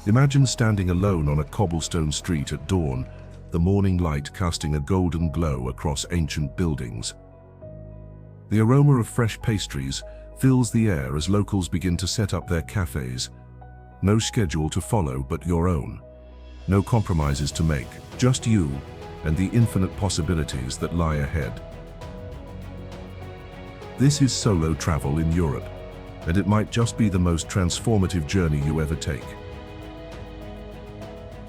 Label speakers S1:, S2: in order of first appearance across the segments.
S1: Imagine standing alone on a cobblestone street at dawn, the morning light casting a golden glow across ancient buildings. The aroma of fresh pastries fills the air as locals begin to set up their cafes. No schedule to follow but your own. No compromises to make, just you and the infinite possibilities that lie ahead. This is solo travel in Europe, and it might just be the most transformative journey you ever take.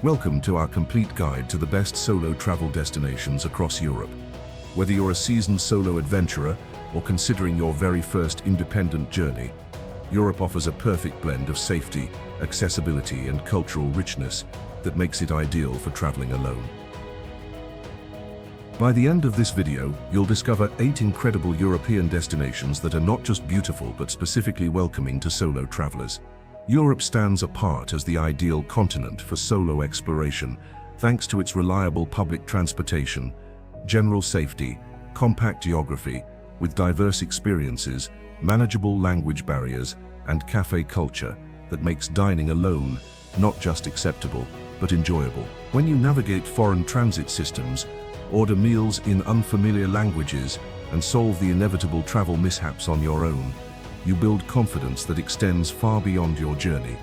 S1: Welcome to our complete guide to the best solo travel destinations across Europe. Whether you're a seasoned solo adventurer or considering your very first independent journey, Europe offers a perfect blend of safety, accessibility, and cultural richness that makes it ideal for traveling alone. By the end of this video, you'll discover 8 incredible European destinations that are not just beautiful but specifically welcoming to solo travelers. Europe stands apart as the ideal continent for solo exploration, thanks to its reliable public transportation, general safety, compact geography, with diverse experiences, manageable language barriers, and cafe culture that makes dining alone not just acceptable, but enjoyable. When you navigate foreign transit systems, order meals in unfamiliar languages, and solve the inevitable travel mishaps on your own, you build confidence that extends far beyond your journey.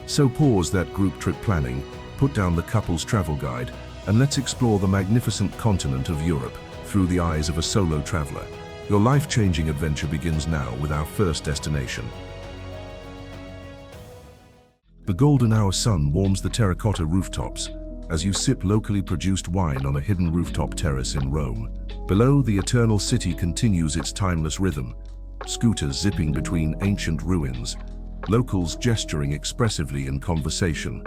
S1: So pause that group trip planning, put down the couple's travel guide, and let's explore the magnificent continent of Europe through the eyes of a solo traveler. Your life-changing adventure begins now with our first destination. The golden hour sun warms the terracotta rooftops as you sip locally produced wine on a hidden rooftop terrace in Rome. Below, the eternal city continues its timeless rhythm, scooters zipping between ancient ruins, locals gesturing expressively in conversation,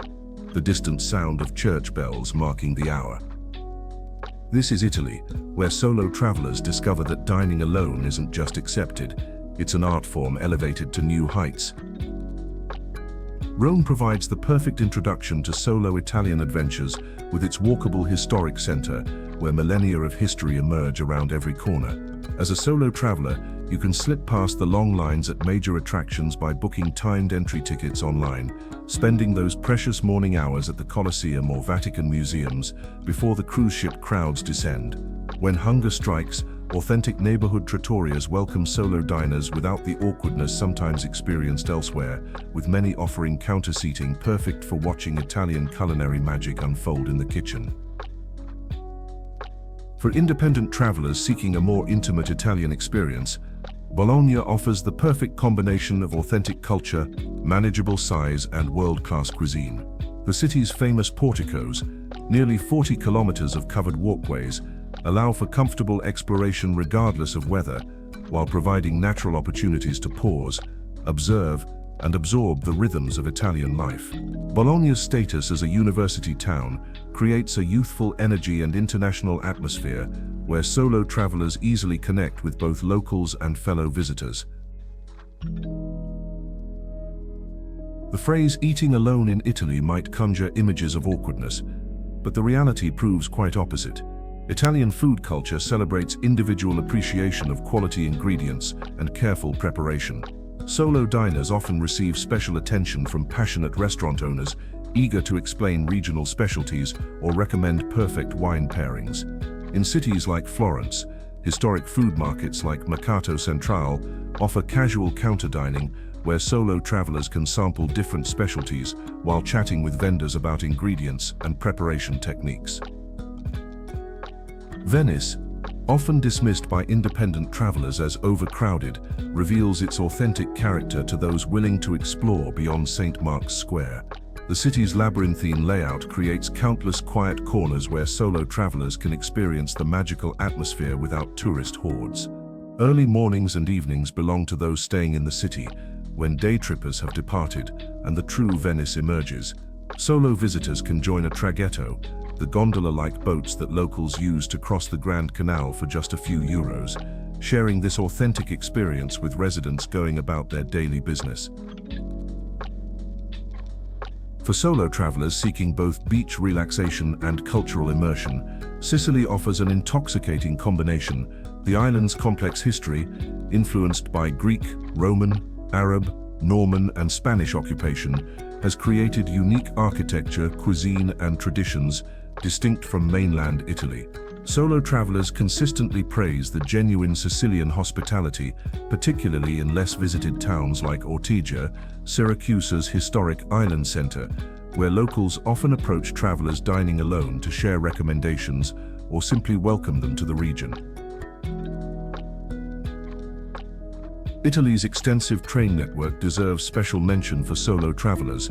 S1: the distant sound of church bells marking the hour. This is Italy, where solo travelers discover that dining alone isn't just accepted, it's an art form elevated to new heights. Rome provides the perfect introduction to solo Italian adventures with its walkable historic center, where millennia of history emerge around every corner. As a solo traveler, you can slip past the long lines at major attractions by booking timed entry tickets online, spending those precious morning hours at the Colosseum or Vatican museums before the cruise ship crowds descend. When hunger strikes, authentic neighborhood trattorias welcome solo diners without the awkwardness sometimes experienced elsewhere, with many offering counter-seating perfect for watching Italian culinary magic unfold in the kitchen. For independent travelers seeking a more intimate Italian experience, Bologna offers the perfect combination of authentic culture, manageable size, and world-class cuisine. The city's famous porticos, nearly 40 kilometers of covered walkways, allow for comfortable exploration regardless of weather, while providing natural opportunities to pause, observe, and absorb the rhythms of Italian life. Bologna's status as a university town creates a youthful energy and international atmosphere where solo travelers easily connect with both locals and fellow visitors. The phrase "eating alone in Italy" might conjure images of awkwardness, but the reality proves quite opposite. Italian food culture celebrates individual appreciation of quality ingredients and careful preparation. Solo diners often receive special attention from passionate restaurant owners, eager to explain regional specialties or recommend perfect wine pairings. In cities like Florence, historic food markets like Mercato Centrale offer casual counter dining where solo travelers can sample different specialties while chatting with vendors about ingredients and preparation techniques. Venice, often dismissed by independent travelers as overcrowded, reveals its authentic character to those willing to explore beyond St. Mark's Square. The city's labyrinthine layout creates countless quiet corners where solo travelers can experience the magical atmosphere without tourist hordes. Early mornings and evenings belong to those staying in the city, when day trippers have departed and the true Venice emerges. Solo visitors can join a traghetto, the gondola-like boats that locals use to cross the Grand Canal for just a few euros, sharing this authentic experience with residents going about their daily business. For solo travelers seeking both beach relaxation and cultural immersion, Sicily offers an intoxicating combination. The island's complex history, influenced by Greek, Roman, Arab, Norman and Spanish occupation has created unique architecture, cuisine, and traditions distinct from mainland Italy. Solo travelers consistently praise the genuine Sicilian hospitality, particularly in less visited towns like Ortigia, Syracuse's historic island center, where locals often approach travelers dining alone to share recommendations or simply welcome them to the region. Italy's extensive train network deserves special mention for solo travelers.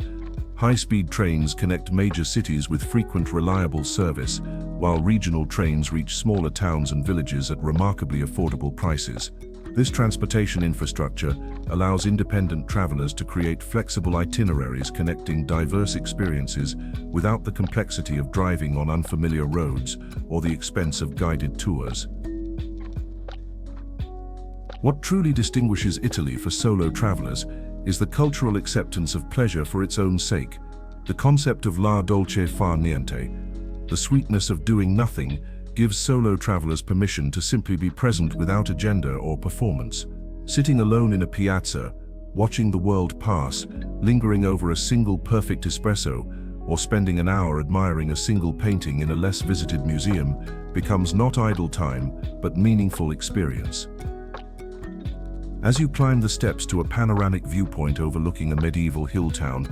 S1: High-speed trains connect major cities with frequent, reliable service, while regional trains reach smaller towns and villages at remarkably affordable prices. This transportation infrastructure allows independent travelers to create flexible itineraries connecting diverse experiences without the complexity of driving on unfamiliar roads or the expense of guided tours. What truly distinguishes Italy for solo travelers is the cultural acceptance of pleasure for its own sake. The concept of la dolce far niente, the sweetness of doing nothing, gives solo travelers permission to simply be present without agenda or performance. Sitting alone in a piazza, watching the world pass, lingering over a single perfect espresso, or spending an hour admiring a single painting in a less visited museum becomes not idle time, but meaningful experience. As you climb the steps to a panoramic viewpoint overlooking a medieval hill town,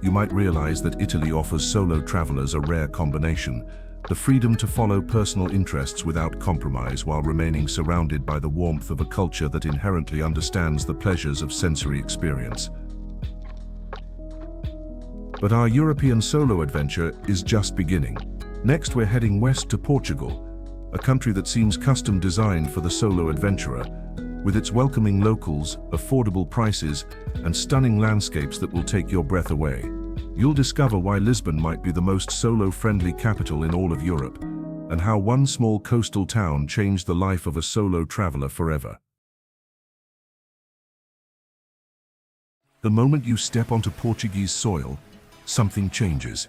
S1: you might realize that Italy offers solo travelers a rare combination: the freedom to follow personal interests without compromise while remaining surrounded by the warmth of a culture that inherently understands the pleasures of sensory experience. But our European solo adventure is just beginning. Next, we're heading west to Portugal, a country that seems custom designed for the solo adventurer, with its welcoming locals, affordable prices, and stunning landscapes that will take your breath away. You'll discover why Lisbon might be the most solo-friendly capital in all of Europe, and how one small coastal town changed the life of a solo traveler forever. The moment you step onto Portuguese soil, something changes.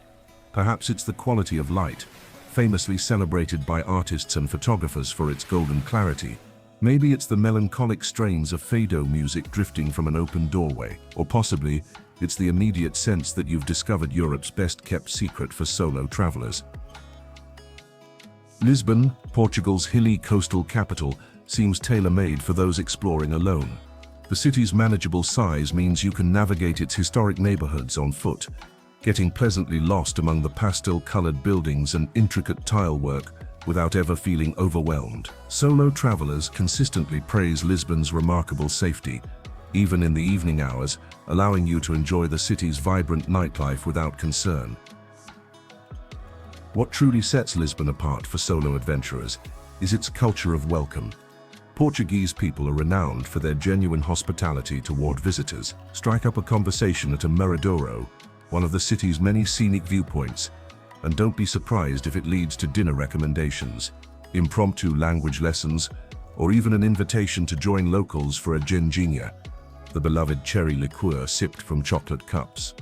S1: Perhaps it's the quality of light, famously celebrated by artists and photographers for its golden clarity. Maybe it's the melancholic strains of fado music drifting from an open doorway, or possibly it's the immediate sense that you've discovered Europe's best-kept secret for solo travelers. Lisbon, Portugal's hilly coastal capital, seems tailor-made for those exploring alone. The city's manageable size means you can navigate its historic neighborhoods on foot, getting pleasantly lost among the pastel-colored buildings and intricate tile work without ever feeling overwhelmed. Solo travelers consistently praise Lisbon's remarkable safety, even in the evening hours, allowing you to enjoy the city's vibrant nightlife without concern. What truly sets Lisbon apart for solo adventurers is its culture of welcome. Portuguese people are renowned for their genuine hospitality toward visitors. Strike up a conversation at a miradouro, one of the city's many scenic viewpoints, and don't be surprised if it leads to dinner recommendations, impromptu language lessons, or even an invitation to join locals for a ginginha, the beloved cherry liqueur sipped from chocolate cups.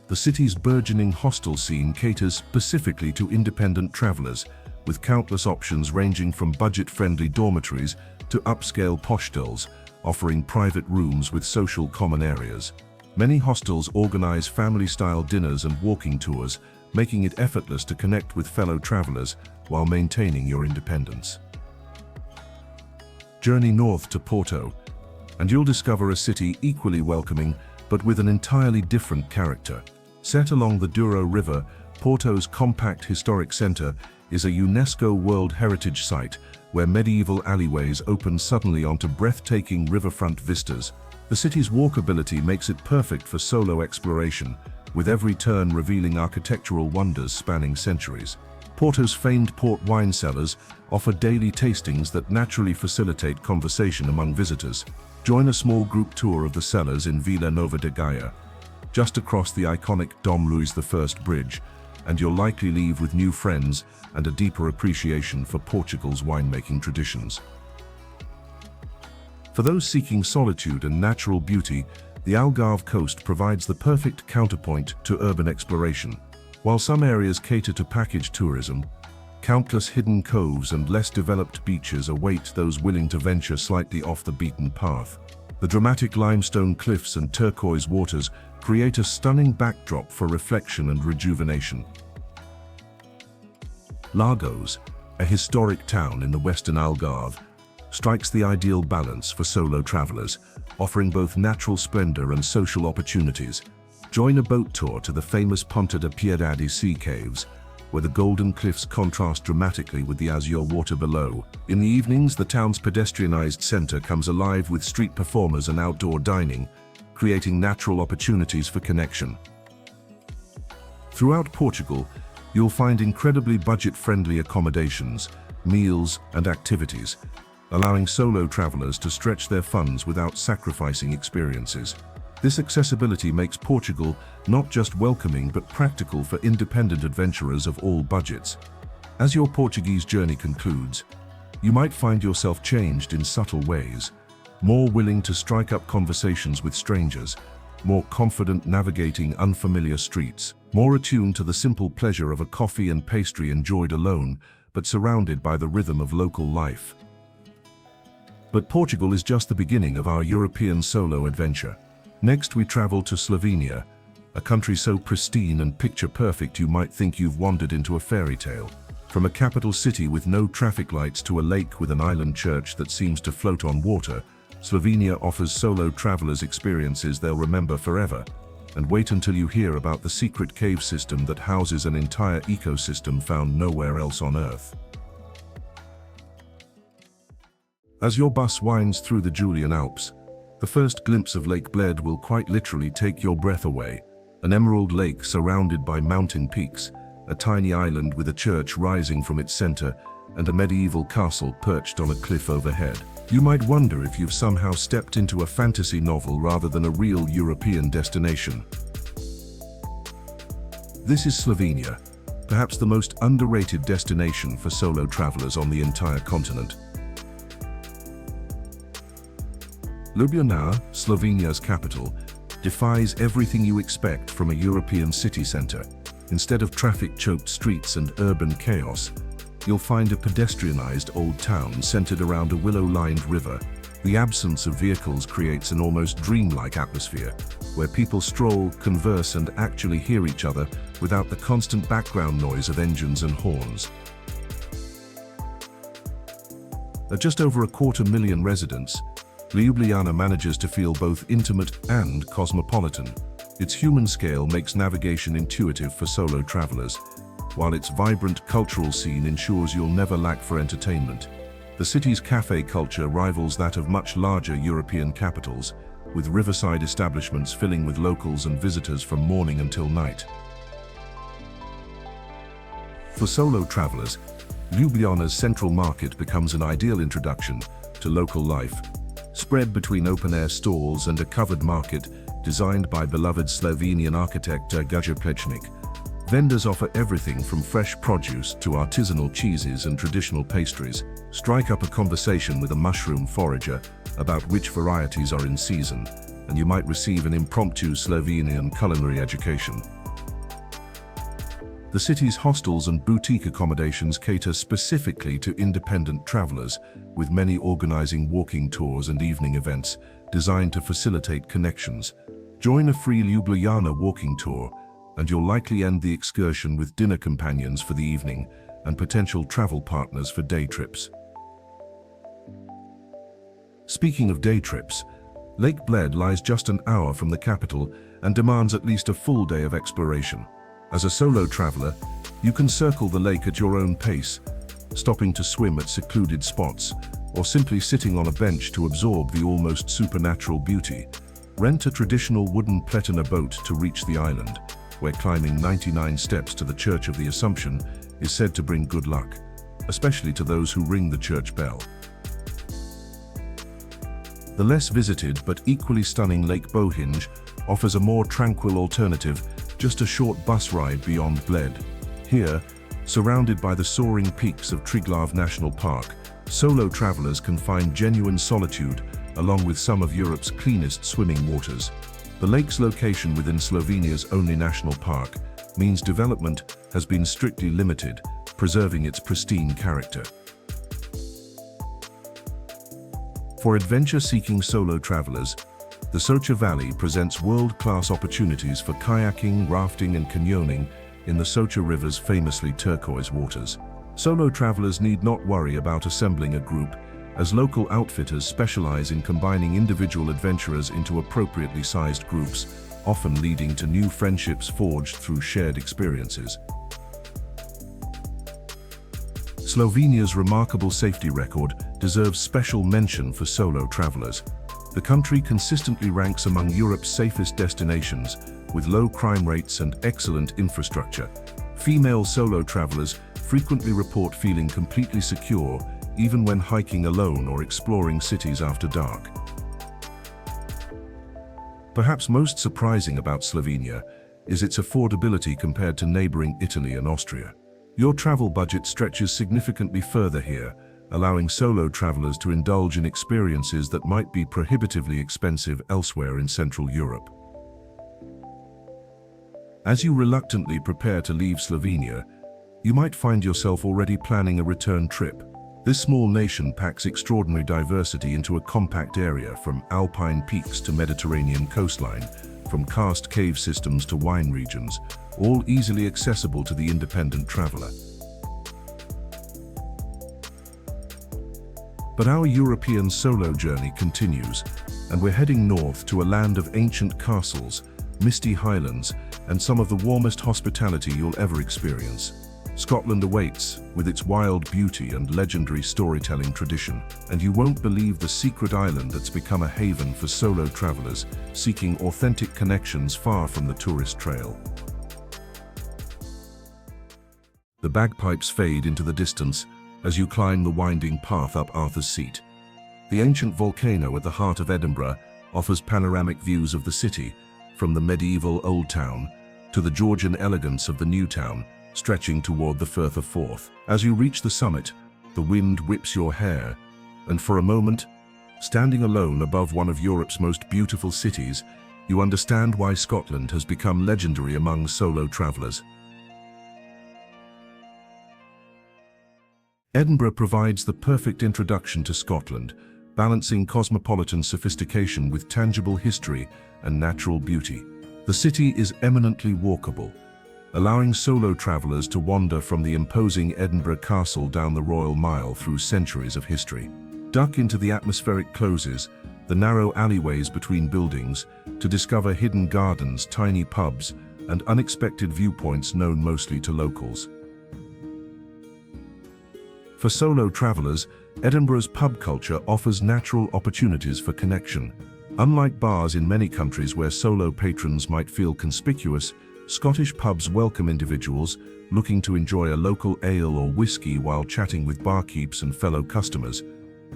S1: The city's burgeoning hostel scene caters specifically to independent travelers, with countless options ranging from budget-friendly dormitories to upscale hostels, offering private rooms with social common areas. Many hostels organize family-style dinners and walking tours, making it effortless to connect with fellow travelers while maintaining your independence. Journey north to Porto, and you'll discover a city equally welcoming, but with an entirely different character. Set along the Douro River, Porto's compact historic center is a UNESCO World Heritage Site where medieval alleyways open suddenly onto breathtaking riverfront vistas. The city's walkability makes it perfect for solo exploration, with every turn revealing architectural wonders spanning centuries. Porto's famed port wine cellars offer daily tastings that naturally facilitate conversation among visitors. Join a small group tour of the cellars in Vila Nova de Gaia, just across the iconic Dom Luís I Bridge, and you'll likely leave with new friends and a deeper appreciation for Portugal's winemaking traditions. For those seeking solitude and natural beauty, the Algarve coast provides the perfect counterpoint to urban exploration. While some areas cater to package tourism, countless hidden coves and less developed beaches await those willing to venture slightly off the beaten path. The dramatic limestone cliffs and turquoise waters create a stunning backdrop for reflection and rejuvenation. Lagos, a historic town in the western Algarve, strikes the ideal balance for solo travelers, offering both natural splendor and social opportunities. Join a boat tour to the famous Ponta de Piedade sea caves, where the golden cliffs contrast dramatically with the azure water below. In the evenings, the town's pedestrianized center comes alive with street performers and outdoor dining, creating natural opportunities for connection. Throughout Portugal, you'll find incredibly budget-friendly accommodations, meals, and activities, allowing solo travelers to stretch their funds without sacrificing experiences. This accessibility makes Portugal not just welcoming but practical for independent adventurers of all budgets. As your Portuguese journey concludes, you might find yourself changed in subtle ways, more willing to strike up conversations with strangers, more confident navigating unfamiliar streets, more attuned to the simple pleasure of a coffee and pastry enjoyed alone, but surrounded by the rhythm of local life. But Portugal is just the beginning of our European solo adventure. Next, we travel to Slovenia, a country so pristine and picture-perfect you might think you've wandered into a fairy tale. From a capital city with no traffic lights to a lake with an island church that seems to float on water, Slovenia offers solo travelers experiences they'll remember forever. And wait until you hear about the secret cave system that houses an entire ecosystem found nowhere else on Earth. As your bus winds through the Julian Alps, the first glimpse of Lake Bled will quite literally take your breath away. An emerald lake surrounded by mountain peaks, a tiny island with a church rising from its center, and a medieval castle perched on a cliff overhead. You might wonder if you've somehow stepped into a fantasy novel rather than a real European destination. This is Slovenia, perhaps the most underrated destination for solo travelers on the entire continent. Ljubljana, Slovenia's capital, defies everything you expect from a European city center. Instead of traffic-choked streets and urban chaos, you'll find a pedestrianized old town centered around a willow-lined river. The absence of vehicles creates an almost dreamlike atmosphere, where people stroll, converse, and actually hear each other without the constant background noise of engines and horns. At just over 250,000 residents, Ljubljana manages to feel both intimate and cosmopolitan. Its human scale makes navigation intuitive for solo travelers, while its vibrant cultural scene ensures you'll never lack for entertainment. The city's cafe culture rivals that of much larger European capitals, with riverside establishments filling with locals and visitors from morning until night. For solo travelers, Ljubljana's central market becomes an ideal introduction to local life. Spread between open-air stalls and a covered market designed by beloved Slovenian architect Guja Plečnik, vendors offer everything from fresh produce to artisanal cheeses and traditional pastries. Strike up a conversation with a mushroom forager about which varieties are in season, and you might receive an impromptu Slovenian culinary education. The city's hostels and boutique accommodations cater specifically to independent travelers, with many organizing walking tours and evening events designed to facilitate connections. Join a free Ljubljana walking tour, and you'll likely end the excursion with dinner companions for the evening and potential travel partners for day trips. Speaking of day trips, Lake Bled lies just an hour from the capital and demands at least a full day of exploration. As a solo traveler, you can circle the lake at your own pace, stopping to swim at secluded spots, or simply sitting on a bench to absorb the almost supernatural beauty. Rent a traditional wooden pletena boat to reach the island, where climbing 99 steps to the Church of the Assumption is said to bring good luck, especially to those who ring the church bell. The less visited but equally stunning Lake Bohinj offers a more tranquil alternative, just a short bus ride beyond Bled. Here, surrounded by the soaring peaks of Triglav National Park, solo travelers can find genuine solitude along with some of Europe's cleanest swimming waters. The lake's location within Slovenia's only national park means development has been strictly limited, preserving its pristine character. For adventure-seeking solo travelers, the Socha Valley presents world-class opportunities for kayaking, rafting and canyoning in the Socha River's famously turquoise waters. Solo travelers need not worry about assembling a group, as local outfitters specialize in combining individual adventurers into appropriately sized groups, often leading to new friendships forged through shared experiences. Slovenia's remarkable safety record deserves special mention for solo travelers. The country consistently ranks among Europe's safest destinations, with low crime rates and excellent infrastructure. Female solo travelers frequently report feeling completely secure, even when hiking alone or exploring cities after dark. Perhaps most surprising about Slovenia is its affordability compared to neighboring Italy and Austria. Your travel budget stretches significantly further here, allowing solo travelers to indulge in experiences that might be prohibitively expensive elsewhere in Central Europe. As you reluctantly prepare to leave Slovenia, you might find yourself already planning a return trip. This small nation packs extraordinary diversity into a compact area, from alpine peaks to Mediterranean coastline, from karst cave systems to wine regions, all easily accessible to the independent traveler. But our European solo journey continues, and we're heading north to a land of ancient castles, misty highlands, and some of the warmest hospitality you'll ever experience. Scotland awaits, with its wild beauty and legendary storytelling tradition, and you won't believe the secret island that's become a haven for solo travelers seeking authentic connections far from the tourist trail. The bagpipes fade into the distance as you climb the winding path up Arthur's Seat. The ancient volcano at the heart of Edinburgh offers panoramic views of the city, from the medieval Old Town to the Georgian elegance of the New Town, stretching toward the Firth of Forth. As you reach the summit, the wind whips your hair, and for a moment, standing alone above one of Europe's most beautiful cities, you understand why Scotland has become legendary among solo travelers. Edinburgh provides the perfect introduction to Scotland, balancing cosmopolitan sophistication with tangible history and natural beauty. The city is eminently walkable, allowing solo travelers to wander from the imposing Edinburgh Castle down the Royal Mile through centuries of history. Duck into the atmospheric closes, the narrow alleyways between buildings, to discover hidden gardens, tiny pubs, and unexpected viewpoints known mostly to locals. For solo travelers, Edinburgh's pub culture offers natural opportunities for connection. Unlike bars in many countries where solo patrons might feel conspicuous, Scottish pubs welcome individuals looking to enjoy a local ale or whiskey while chatting with barkeeps and fellow customers.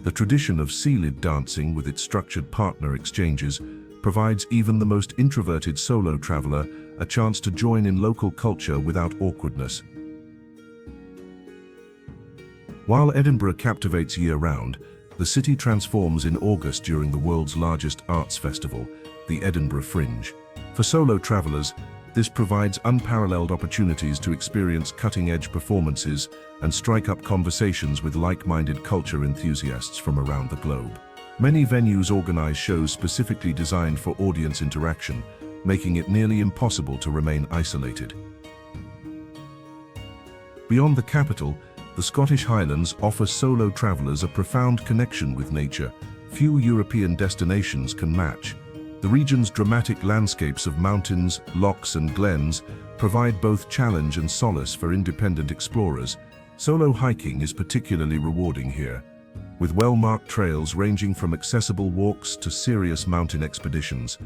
S1: The tradition of sealid dancing, with its structured partner exchanges, provides even the most introverted solo traveler a chance to join in local culture without awkwardness. While Edinburgh captivates year-round, the city transforms in August during the world's largest arts festival, the Edinburgh Fringe. For solo travelers, this provides unparalleled opportunities to experience cutting-edge performances and strike up conversations with like-minded culture enthusiasts from around the globe. Many venues organize shows specifically designed for audience interaction, making it nearly impossible to remain isolated. Beyond the capital, the Scottish Highlands offer solo travelers a profound connection with nature few European destinations can match. The region's dramatic landscapes of mountains, lochs and glens provide both challenge and solace for independent explorers. Solo hiking is particularly rewarding here, with well-marked trails ranging from accessible walks to serious mountain expeditions.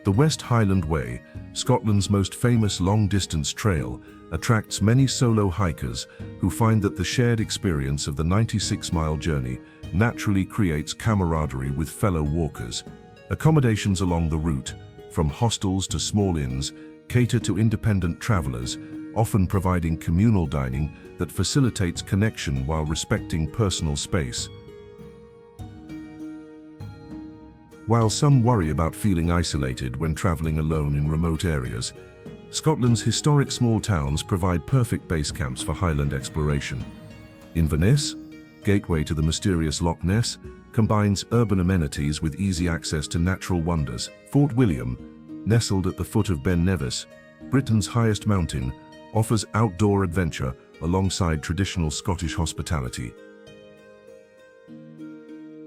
S1: The West Highland Way, Scotland's most famous long-distance trail, attracts many solo hikers who find that the shared experience of the 96-mile journey naturally creates camaraderie with fellow walkers. Accommodations along the route, from hostels to small inns, cater to independent travelers, often providing communal dining that facilitates connection while respecting personal space. While some worry about feeling isolated when traveling alone in remote areas, Scotland's historic small towns provide perfect base camps for Highland exploration. Inverness, gateway to the mysterious Loch Ness, combines urban amenities with easy access to natural wonders. Fort William, nestled at the foot of Ben Nevis, Britain's highest mountain, offers outdoor adventure alongside traditional Scottish hospitality.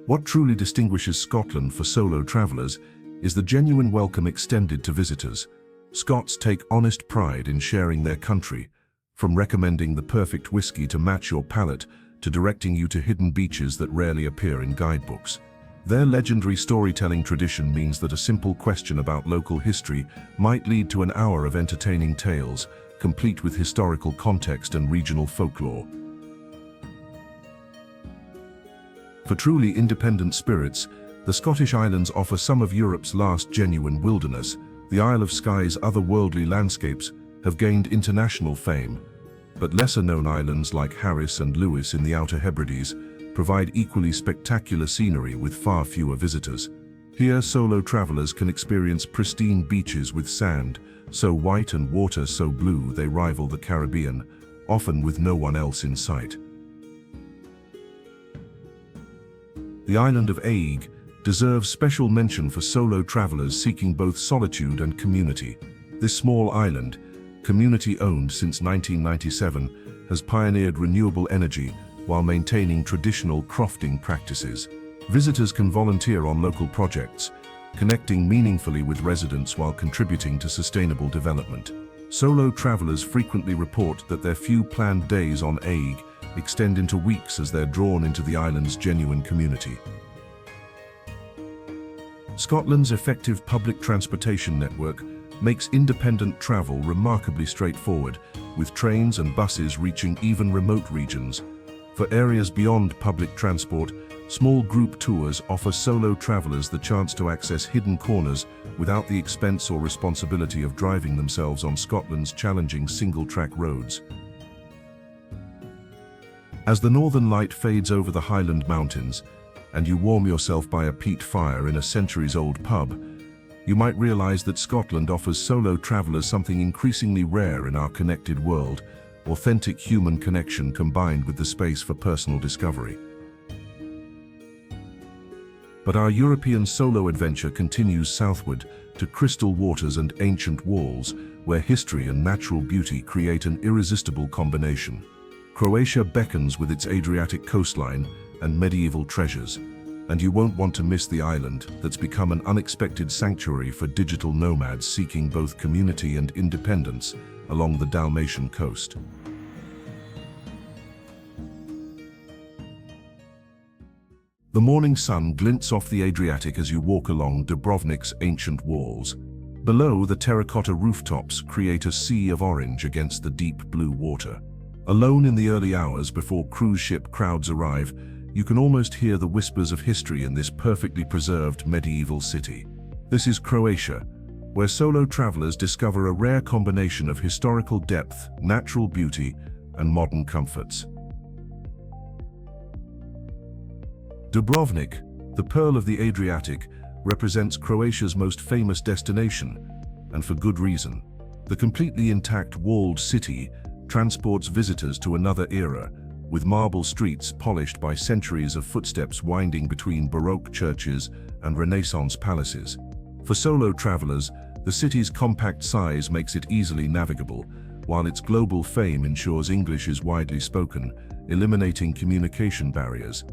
S1: What truly distinguishes Scotland for solo travellers is the genuine welcome extended to visitors. Scots take honest pride in sharing their country, from recommending the perfect whiskey to match your palate to directing you to hidden beaches that rarely appear in guidebooks. Their legendary storytelling tradition means that a simple question about local history might lead to an hour of entertaining tales, complete with historical context and regional folklore. For truly independent spirits, the Scottish Islands offer some of Europe's last genuine wilderness. The Isle of Skye's otherworldly landscapes have gained international fame, but lesser-known islands like Harris and Lewis in the Outer Hebrides provide equally spectacular scenery with far fewer visitors. Here, solo travelers can experience pristine beaches with sand so white and water so blue they rival the Caribbean, often with no one else in sight. The island of Eigg deserves special mention for solo travelers seeking both solitude and community. This small island, community-owned since 1997, has pioneered renewable energy while maintaining traditional crofting practices. Visitors can volunteer on local projects, connecting meaningfully with residents while contributing to sustainable development. Solo travelers frequently report that their few planned days on Eigg extend into weeks as they're drawn into the island's genuine community. Scotland's effective public transportation network makes independent travel remarkably straightforward, with trains and buses reaching even remote regions. For areas beyond public transport, small group tours offer solo travelers the chance to access hidden corners without the expense or responsibility of driving themselves on Scotland's challenging single-track roads. As the northern light fades over the Highland Mountains, and you warm yourself by a peat fire in a centuries-old pub, you might realize that Scotland offers solo travelers something increasingly rare in our connected world: authentic human connection combined with the space for personal discovery. But our European solo adventure continues southward to crystal waters and ancient walls, where history and natural beauty create an irresistible combination. Croatia beckons with its Adriatic coastline and medieval treasures, and you won't want to miss the island that's become an unexpected sanctuary for digital nomads seeking both community and independence along the Dalmatian coast. The morning sun glints off the Adriatic as you walk along Dubrovnik's ancient walls. Below, the terracotta rooftops create a sea of orange against the deep blue water. Alone in the early hours before cruise ship crowds arrive, you can almost hear the whispers of history in this perfectly preserved medieval city. This is Croatia, where solo travelers discover a rare combination of historical depth, natural beauty, and modern comforts. Dubrovnik, the pearl of the Adriatic, represents Croatia's most famous destination, and for good reason. The completely intact walled city transports visitors to another era, with marble streets polished by centuries of footsteps winding between Baroque churches and Renaissance palaces. For solo travelers, the city's compact size makes it easily navigable, while its global fame ensures English is widely spoken, eliminating communication barriers.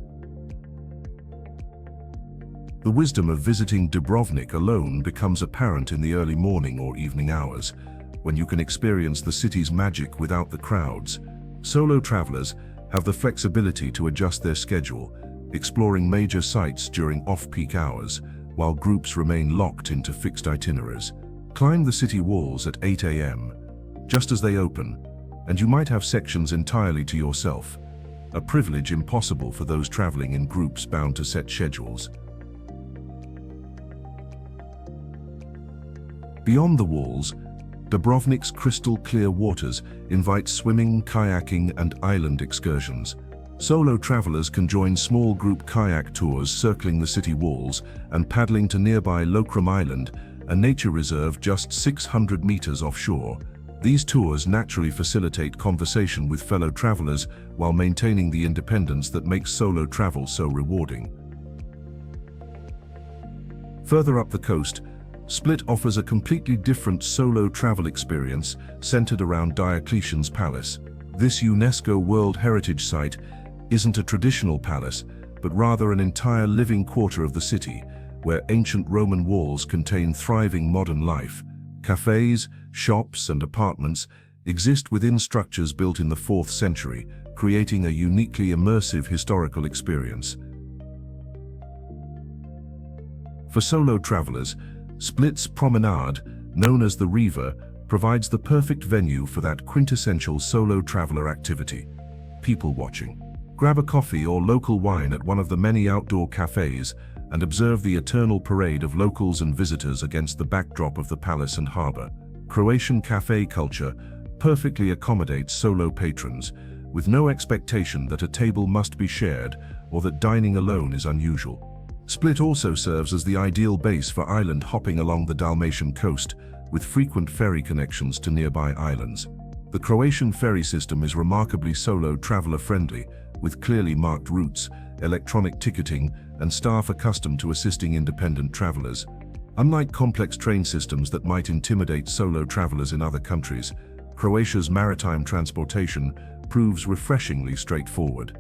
S1: The wisdom of visiting Dubrovnik alone becomes apparent in the early morning or evening hours, when you can experience the city's magic without the crowds. Solo travelers have the flexibility to adjust their schedule, exploring major sites during off-peak hours, while groups remain locked into fixed itineraries. Climb the city walls at 8 a.m., just as they open, and you might have sections entirely to yourself, a privilege impossible for those traveling in groups bound to set schedules. Beyond the walls, Dubrovnik's crystal-clear waters invite swimming, kayaking, and island excursions. Solo travelers can join small group kayak tours circling the city walls and paddling to nearby Lokrum Island, a nature reserve just 600 meters offshore. These tours naturally facilitate conversation with fellow travelers while maintaining the independence that makes solo travel so rewarding. Further up the coast, Split offers a completely different solo travel experience centered around Diocletian's Palace. This UNESCO World Heritage Site isn't a traditional palace, but rather an entire living quarter of the city, where ancient Roman walls contain thriving modern life. Cafes, shops, and apartments exist within structures built in the 4th century, creating a uniquely immersive historical experience. For solo travelers, Split's promenade, known as the Riva, provides the perfect venue for that quintessential solo traveler activity: people watching. Grab a coffee or local wine at one of the many outdoor cafes and observe the eternal parade of locals and visitors against the backdrop of the palace and harbor. Croatian cafe culture perfectly accommodates solo patrons, with no expectation that a table must be shared or that dining alone is unusual. Split also serves as the ideal base for island hopping along the Dalmatian coast, with frequent ferry connections to nearby islands. The Croatian ferry system is remarkably solo traveler-friendly, with clearly marked routes, electronic ticketing, and staff accustomed to assisting independent travelers. Unlike complex train systems that might intimidate solo travelers in other countries, Croatia's maritime transportation proves refreshingly straightforward.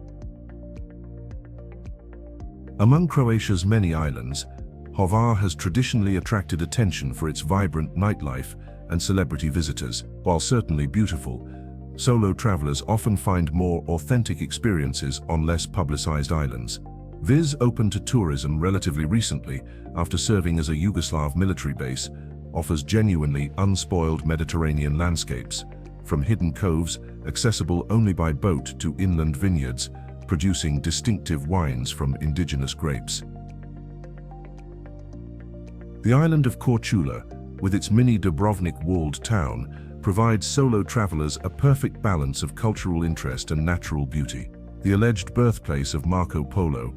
S1: Among Croatia's many islands, Hvar has traditionally attracted attention for its vibrant nightlife and celebrity visitors. While certainly beautiful, solo travelers often find more authentic experiences on less publicized islands. Vis opened to tourism relatively recently after serving as a Yugoslav military base, offers genuinely unspoiled Mediterranean landscapes, from hidden coves accessible only by boat to inland vineyards, producing distinctive wines from indigenous grapes. The island of Korčula, with its mini Dubrovnik walled town, provides solo travelers a perfect balance of cultural interest and natural beauty. The alleged birthplace of Marco Polo,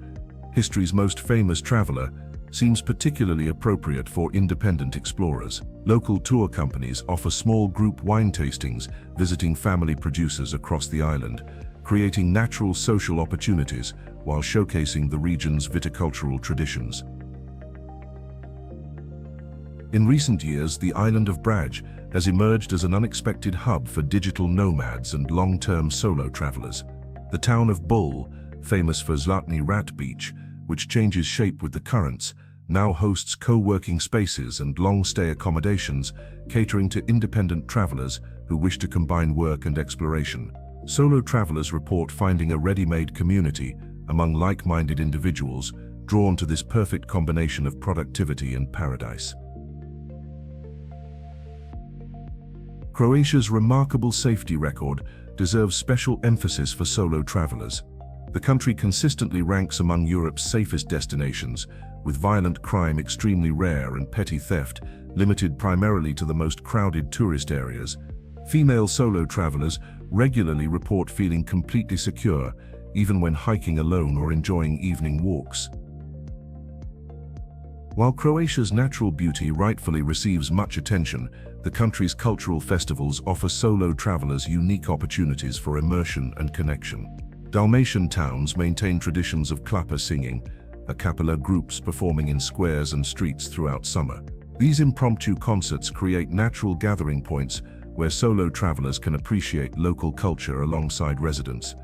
S1: history's most famous traveler, seems particularly appropriate for independent explorers. Local tour companies offer small group wine tastings, visiting family producers across the island, creating natural social opportunities while showcasing the region's viticultural traditions. In recent years, the island of Brač has emerged as an unexpected hub for digital nomads and long-term solo travelers. The town of Bull, famous for Zlatni Rat Beach, which changes shape with the currents, now hosts co-working spaces and long-stay accommodations catering to independent travelers who wish to combine work and exploration. Solo travelers report finding a ready-made community among like-minded individuals drawn to this perfect combination of productivity and paradise. Croatia's remarkable safety record deserves special emphasis for solo travelers. The country consistently ranks among Europe's safest destinations, with violent crime extremely rare and petty theft limited primarily to the most crowded tourist areas. Female solo travelers regularly report feeling completely secure, even when hiking alone or enjoying evening walks. While Croatia's natural beauty rightfully receives much attention, the country's cultural festivals offer solo travelers unique opportunities for immersion and connection. Dalmatian towns maintain traditions of klapa singing, a cappella groups performing in squares and streets throughout summer. These impromptu concerts create natural gathering points where solo travelers can appreciate local culture alongside residents.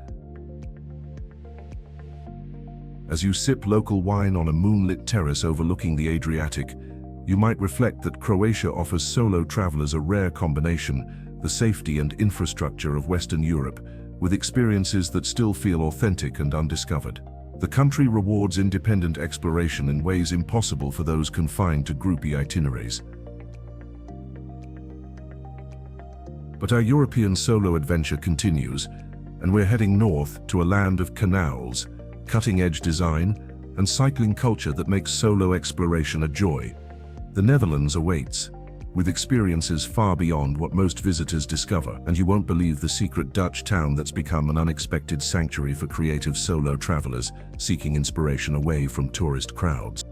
S1: As you sip local wine on a moonlit terrace overlooking the Adriatic, you might reflect that Croatia offers solo travelers a rare combination: the safety and infrastructure of Western Europe, with experiences that still feel authentic and undiscovered. The country rewards independent exploration in ways impossible for those confined to groupie itineraries. But our European solo adventure continues, and we're heading north to a land of canals, cutting-edge design, and cycling culture that makes solo exploration a joy. The Netherlands awaits, with experiences far beyond what most visitors discover, and you won't believe the secret Dutch town that's become an unexpected sanctuary for creative solo travelers seeking inspiration away from tourist crowds.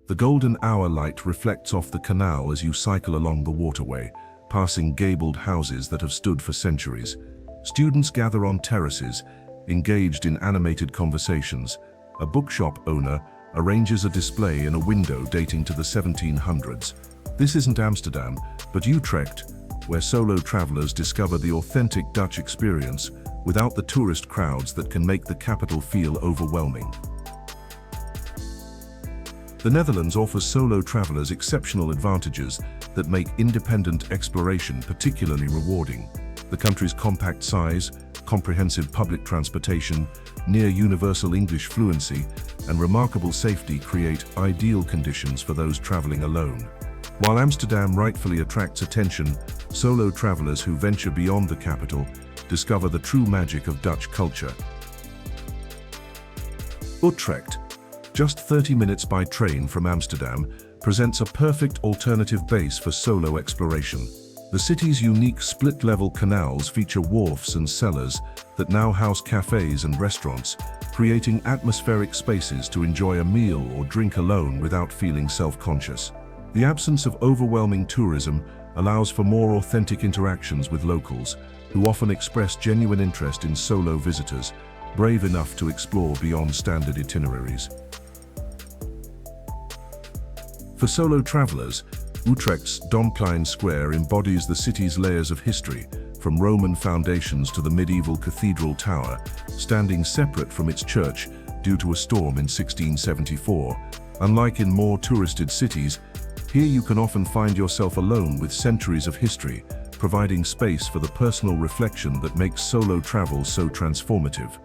S1: The golden hour light reflects off the canal as you cycle along the waterway, passing gabled houses that have stood for centuries. Students gather on terraces, engaged in animated conversations. A bookshop owner arranges a display in a window dating to the 1700s. This isn't Amsterdam, but Utrecht, where solo travelers discover the authentic Dutch experience without the tourist crowds that can make the capital feel overwhelming. The Netherlands offers solo travelers exceptional advantages that make independent exploration particularly rewarding. The country's compact size, comprehensive public transportation, near universal English fluency, and remarkable safety create ideal conditions for those traveling alone. While Amsterdam rightfully attracts attention, solo travelers who venture beyond the capital discover the true magic of Dutch culture. Utrecht, just 30 minutes by train from Amsterdam, presents a perfect alternative base for solo exploration. The city's unique split-level canals feature wharfs and cellars that now house cafes and restaurants, creating atmospheric spaces to enjoy a meal or drink alone without feeling self-conscious. The absence of overwhelming tourism allows for more authentic interactions with locals, who often express genuine interest in solo visitors, brave enough to explore beyond standard itineraries. For solo travelers, Utrecht's Domplein Square embodies the city's layers of history, from Roman foundations to the medieval cathedral tower, standing separate from its church due to a storm in 1674. Unlike in more touristed cities, here you can often find yourself alone with centuries of history, providing space for the personal reflection that makes solo travel so transformative.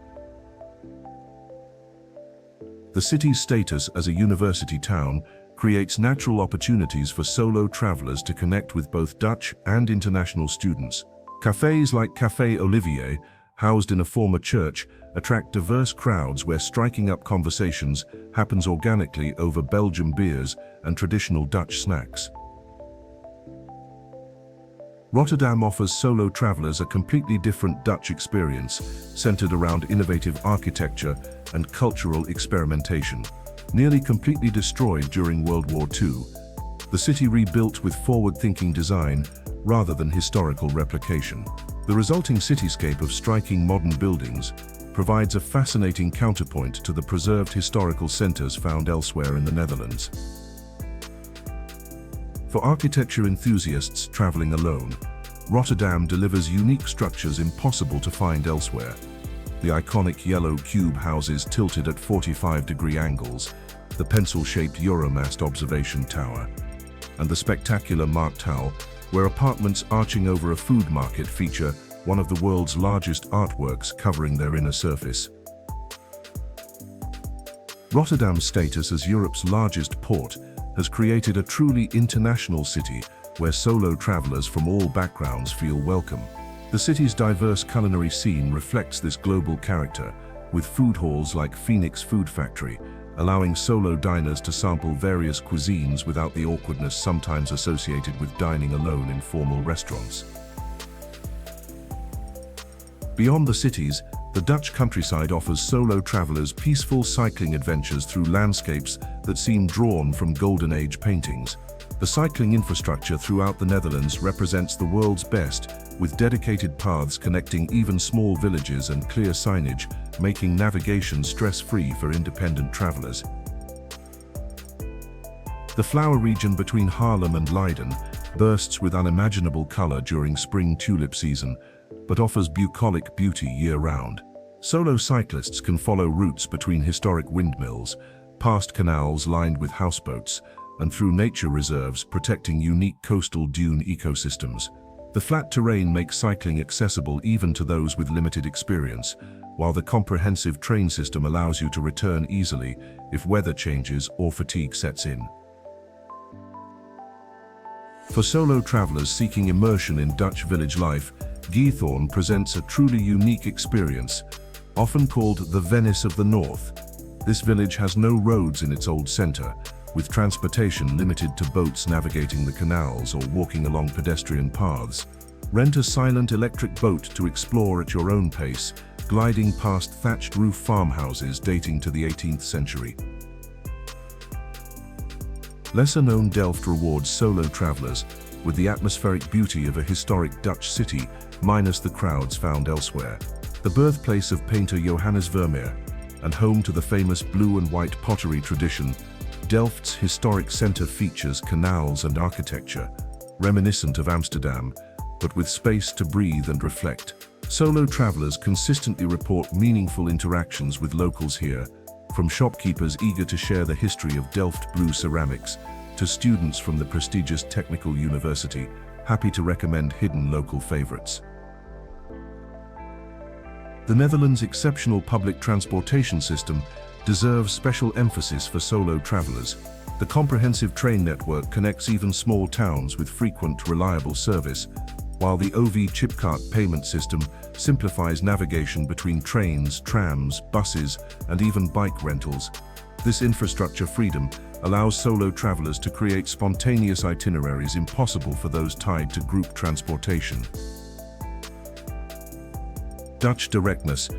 S1: The city's status as a university town creates natural opportunities for solo travelers to connect with both Dutch and international students. Cafes like Café Olivier, housed in a former church, attract diverse crowds where striking up conversations happens organically over Belgian beers and traditional Dutch snacks. Rotterdam offers solo travelers a completely different Dutch experience, centered around innovative architecture and cultural experimentation. Nearly completely destroyed during World War II, the city rebuilt with forward-thinking design rather than historical replication. The resulting cityscape of striking modern buildings provides a fascinating counterpoint to the preserved historical centers found elsewhere in the Netherlands. For architecture enthusiasts traveling alone, Rotterdam delivers unique structures impossible to find elsewhere. The iconic yellow cube houses tilted at 45-degree angles, the pencil-shaped Euromast observation tower, and the spectacular Markthal, where apartments arching over a food market feature one of the world's largest artworks covering their inner surface. Rotterdam's status as Europe's largest port has created a truly international city where solo travelers from all backgrounds feel welcome. The city's diverse culinary scene reflects this global character, with food halls like Phoenix Food Factory, allowing solo diners to sample various cuisines without the awkwardness sometimes associated with dining alone in formal restaurants. Beyond the cities, the Dutch countryside offers solo travelers peaceful cycling adventures through landscapes that seem drawn from Golden Age paintings. The cycling infrastructure throughout the Netherlands represents the world's best, with dedicated paths connecting even small villages and clear signage, making navigation stress-free for independent travelers. The flower region between Haarlem and Leiden bursts with unimaginable color during spring tulip season, but offers bucolic beauty year-round. Solo cyclists can follow routes between historic windmills, past canals lined with houseboats, and through nature reserves protecting unique coastal dune ecosystems. The flat terrain makes cycling accessible even to those with limited experience, while the comprehensive train system allows you to return easily if weather changes or fatigue sets in. For solo travelers seeking immersion in Dutch village life, Giethoorn presents a truly unique experience, often called the Venice of the North. This village has no roads in its old center, with transportation limited to boats navigating the canals or walking along pedestrian paths. Rent a silent electric boat to explore at your own pace, gliding past thatched roof farmhouses dating to the 18th century. Lesser-known Delft rewards solo travelers with the atmospheric beauty of a historic Dutch city, minus the crowds found elsewhere. The birthplace of painter Johannes Vermeer, and home to the famous blue and white pottery tradition, Delft's historic center features canals and architecture, reminiscent of Amsterdam, but with space to breathe and reflect. Solo travelers consistently report meaningful interactions with locals here, from shopkeepers eager to share the history of Delft blue ceramics, to students from the prestigious technical university, happy to recommend hidden local favorites. The Netherlands' exceptional public transportation system deserves special emphasis for solo travelers. The comprehensive train network connects even small towns with frequent, reliable service, while the OV chipcard payment system simplifies navigation between trains, trams, buses, and even bike rentals. This infrastructure freedom allows solo travelers to create spontaneous itineraries impossible for those tied to group transportation. Dutch directness,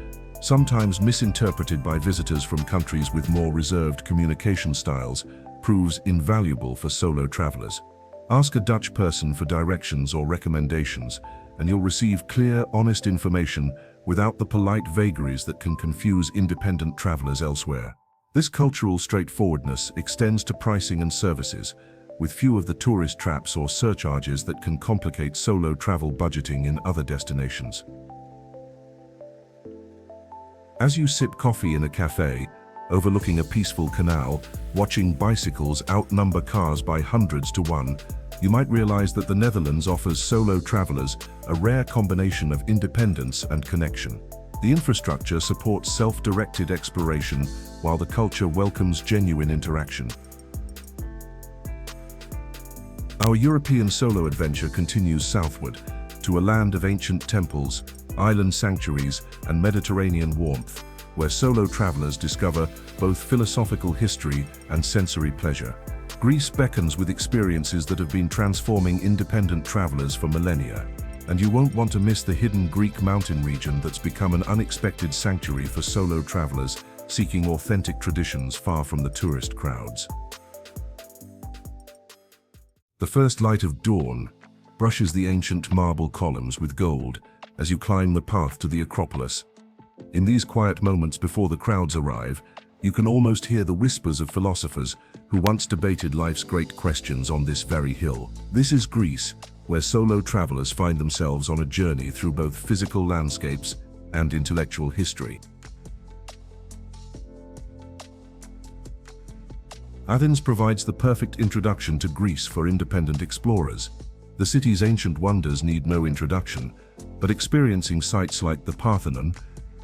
S1: sometimes misinterpreted by visitors from countries with more reserved communication styles, proves invaluable for solo travelers. Ask a Dutch person for directions or recommendations, and you'll receive clear, honest information without the polite vagaries that can confuse independent travelers elsewhere. This cultural straightforwardness extends to pricing and services, with few of the tourist traps or surcharges that can complicate solo travel budgeting in other destinations. As you sip coffee in a cafe, overlooking a peaceful canal, watching bicycles outnumber cars by hundreds to one, you might realize that the Netherlands offers solo travelers a rare combination of independence and connection. The infrastructure supports self-directed exploration, while the culture welcomes genuine interaction. Our European solo adventure continues southward, to a land of ancient temples, island sanctuaries, and Mediterranean warmth, where solo travelers discover both philosophical history and sensory pleasure. Greece beckons with experiences that have been transforming independent travelers for millennia, and you won't want to miss the hidden Greek mountain region that's become an unexpected sanctuary for solo travelers seeking authentic traditions far from the tourist crowds. The first light of dawn brushes the ancient marble columns with gold as you climb the path to the Acropolis. In these quiet moments before the crowds arrive, you can almost hear the whispers of philosophers who once debated life's great questions on this very hill. This is Greece, where solo travelers find themselves on a journey through both physical landscapes and intellectual history. Athens provides the perfect introduction to Greece for independent explorers. The city's ancient wonders need no introduction, but experiencing sites like the Parthenon,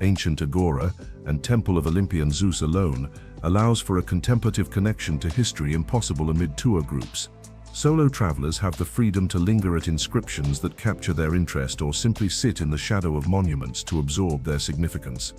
S1: ancient Agora, and Temple of Olympian Zeus alone allows for a contemplative connection to history impossible amid tour groups. Solo travelers have the freedom to linger at inscriptions that capture their interest or simply sit in the shadow of monuments to absorb their significance.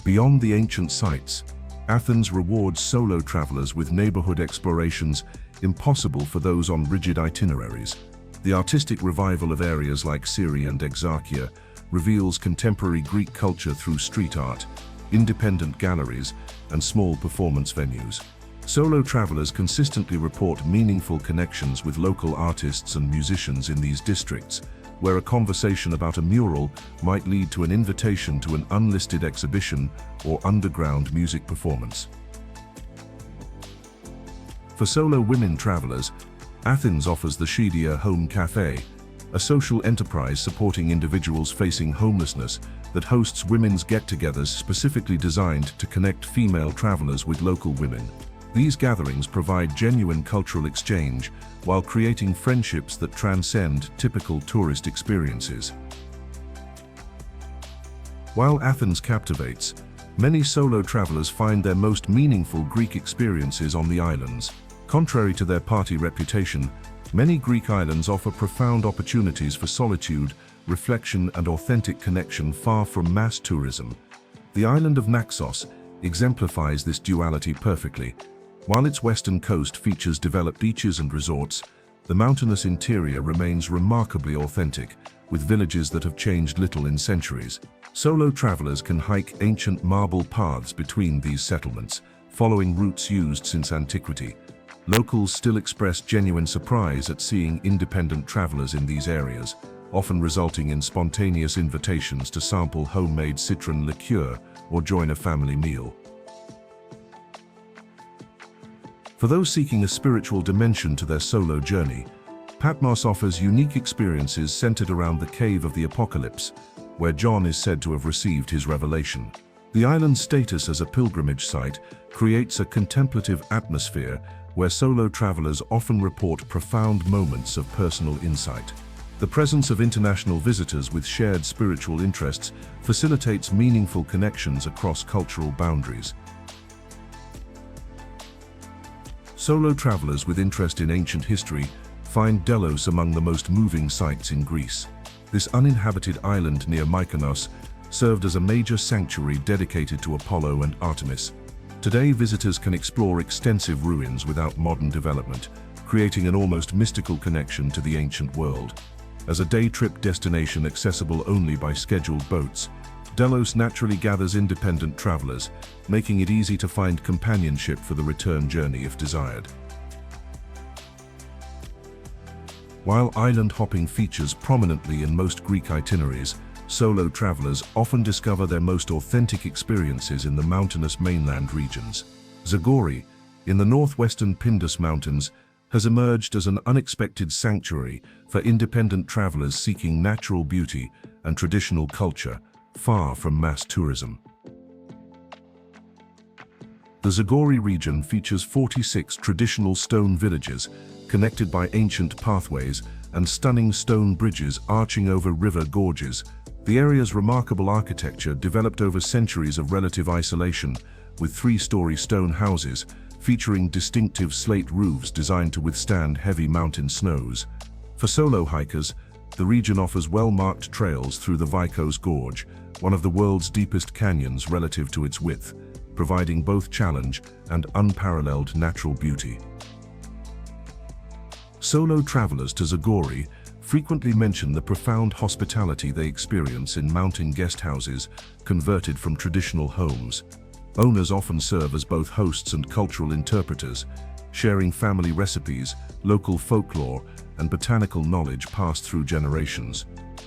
S1: Beyond the ancient sites, Athens rewards solo travelers with neighborhood explorations impossible for those on rigid itineraries. The artistic revival of areas like Syria and Exarchia reveals contemporary Greek culture through street art, independent galleries, and small performance venues. Solo travelers consistently report meaningful connections with local artists and musicians in these districts, where a conversation about a mural might lead to an invitation to an unlisted exhibition or underground music performance. For solo women travelers, Athens offers the Shidia Home Cafe, a social enterprise supporting individuals facing homelessness that hosts women's get-togethers specifically designed to connect female travelers with local women. These gatherings provide genuine cultural exchange while creating friendships that transcend typical tourist experiences. While Athens captivates, many solo travelers find their most meaningful Greek experiences on the islands. Contrary to their party reputation, many Greek islands offer profound opportunities for solitude, reflection, and authentic connection far from mass tourism. The island of Naxos exemplifies this duality perfectly. While its western coast features developed beaches and resorts, the mountainous interior remains remarkably authentic, with villages that have changed little in centuries. Solo travelers can hike ancient marble paths between these settlements, following routes used since antiquity. Locals still express genuine surprise at seeing independent travelers in these areas, often resulting in spontaneous invitations to sample homemade citron liqueur or join a family meal. For those seeking a spiritual dimension to their solo journey, Patmos offers unique experiences centered around the Cave of the Apocalypse, where John is said to have received his revelation. The island's status as a pilgrimage site creates a contemplative atmosphere where solo travelers often report profound moments of personal insight. The presence of international visitors with shared spiritual interests facilitates meaningful connections across cultural boundaries. Solo travelers with interest in ancient history find Delos among the most moving sights in Greece. This uninhabited island near Mykonos served as a major sanctuary dedicated to Apollo and Artemis. Today, visitors can explore extensive ruins without modern development, creating an almost mystical connection to the ancient world. As a day trip destination accessible only by scheduled boats, Delos naturally gathers independent travelers, making it easy to find companionship for the return journey if desired. While island hopping features prominently in most Greek itineraries, solo travelers often discover their most authentic experiences in the mountainous mainland regions. Zagori, in the northwestern Pindus Mountains, has emerged as an unexpected sanctuary for independent travelers seeking natural beauty and traditional culture, far from mass tourism. The Zagori region features 46 traditional stone villages connected by ancient pathways and stunning stone bridges arching over river gorges. The area's remarkable architecture developed over centuries of relative isolation, with three-story stone houses featuring distinctive slate roofs designed to withstand heavy mountain snows. For solo hikers, the region offers well-marked trails through the Vikos Gorge, one of the world's deepest canyons relative to its width, providing both challenge and unparalleled natural beauty. Solo travelers to Zagori frequently mention the profound hospitality they experience in mountain guest houses converted from traditional homes. Owners often serve as both hosts and cultural interpreters, sharing family recipes, local folklore, and botanical knowledge passed through generations.